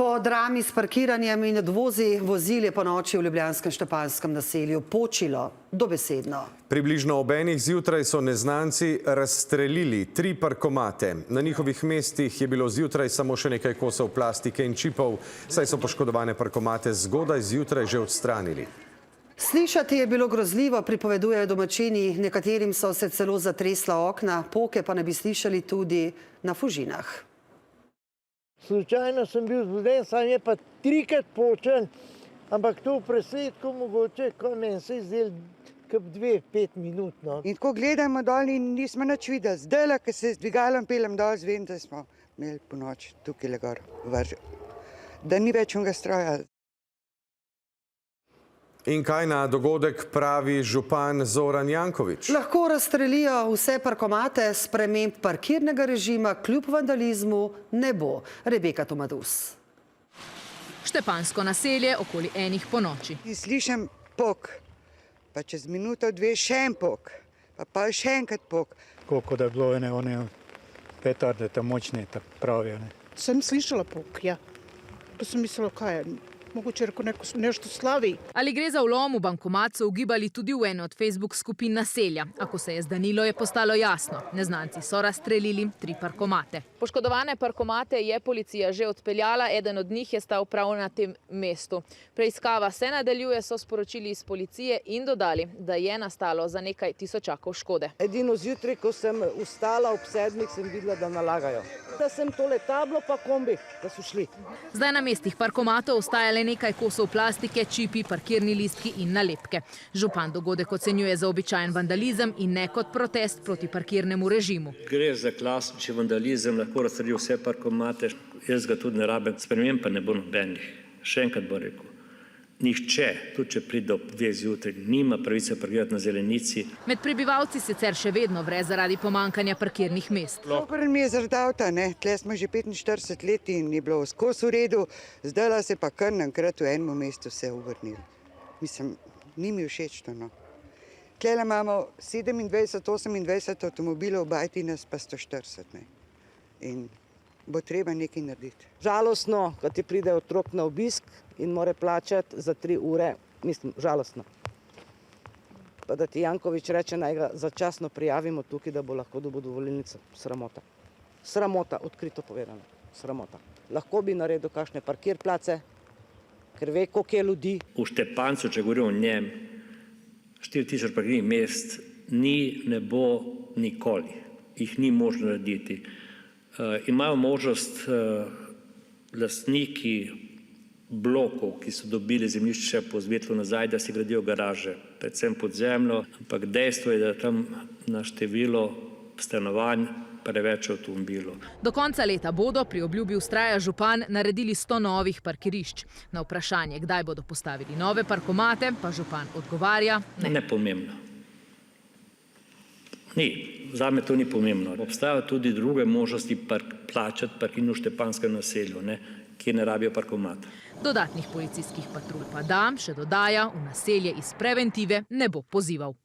Po drami s parkiranjem in odvozi vozil je ponoči v ljubljanskem Štepanjskem naselju počilo dobesedno. Približno ob enih zjutraj so neznanci razstrelili 3 parkomate. Na njihovih mestih je bilo zjutraj samo še nekaj kosov plastike in čipov, saj so poškodovane parkomate zgodaj zjutraj že odstranili. Slišati je bilo grozljivo, pripovedujejo domačini, nekaterim so se celo zatresla okna, poke pa ne bi slišali tudi na Fužinah. Slučajno sem bil zbuden, sam je pa 3-krat počen, ampak to v presledku mogoče, ko meni se je zdel kap 2-5 minut. No. In tako gledamo dol in nismo nič videli. Zdajle, ko se z dvigalom pelem dol, vem, da smo imeli po noči tukaj gor vrže. Da ni več onega stroja. In kaj na dogodek pravi župan Zoran Janković? Lahko razstrelijo vse parkomate, sprememb parkirnega režima kljub vandalizmu ne bo. Rebeka Tomadus. Štepanjsko naselje okoli enih ponoči. In slišim pok, pa čez minuto, 2 še en pok, pa še enkrat pok. Koliko da je bilo one petarde, tam močne, tako pravijo. Sem slišala pok, ja. Pa sem mislila, kaj je. Mogoče reko nešto slavi. Ali gre za vlom v bankomat, so ugibali tudi v eno od Facebook skupin naselja. Ako se je zdanilo, je postalo jasno. Neznanci so razstrelili 3 parkomate. Poškodovane parkomate je policija že odpeljala, eden od njih je stal prav na tem mestu. Preiskava se nadaljuje, so sporočili iz policije in dodali, da je nastalo za nekaj tisočakov škode. Edino zjutraj, ko sem vstala ob 7, sem videla, da nalagajo. Da sem tole tablo pa kombi, da so šli. Zdaj na mestih parkomatov ostaja le nekaj kosov plastike, čipi, parkirni listki in nalepke. Župan dogodek ocenjuje za običajen vandalizem in ne kot protest proti parkirnemu režimu. Gre za klasični vandalizem, lahko razstrelijo vse parkomate, jaz ga tudi ne rabim, sprememb pa ne bo nobenih. Še enkrat bo rekel. Nihče, tudi če pride ob 2 zjutraj, nima pravice parkirati na zelenici. Med prebivalci sicer še vedno vre zaradi pomankanja parkirnih mest. Problem je zaradi avta, ne. Tle smo že 45 let in je bilo skozi v redu, zdajla se pa kar naenkrat v enem mestu vse obrnilo. Mislim, ni mi všeč to, no. Tlele imamo 27-28 avtomobilov, bajti nas pa 140, ne. In bo treba nekaj narediti. Žalostno, ko ti pride otrok na obisk in mora plačati za 3 ure, mislim, žalostno. Pa da ti Janković reče, naj ga začasno prijavimo tukaj, da bo lahko dobil dovolilnico. Sramota. Sramota, odkrito povedano. Sramota. Lahko bi naredil kakšne parkirplace, ker ve, koliko je ljudi. V Štepancu, če govorimo o njem, 4000 parkirnih mest ni, ne bo nikoli. Jih ni možno narediti. Imajo možnost lastniki blokov, ki so dobili zemljišče po izvedlu nazaj, da si gradijo garaže, predvsem pod zemljo, ampak dejstvo je, da tam na število stanovanj preveč avtomobilov. Do konca leta bodo, pri obljubi vztraja župan, naredili 100 novih parkirišč. Na vprašanje, kdaj bodo postavili nove parkomate, pa župan odgovarja: ne. Nepomembno. Ni. Zame to ni pomembno. Obstajajo tudi druge možnosti plačati parkirnino v Štepanjskem naselju, kjer ne rabijo parkomata. Dodatnih policijskih patrulj pa da, še dodaja, v naselje iz preventive ne bo pozival.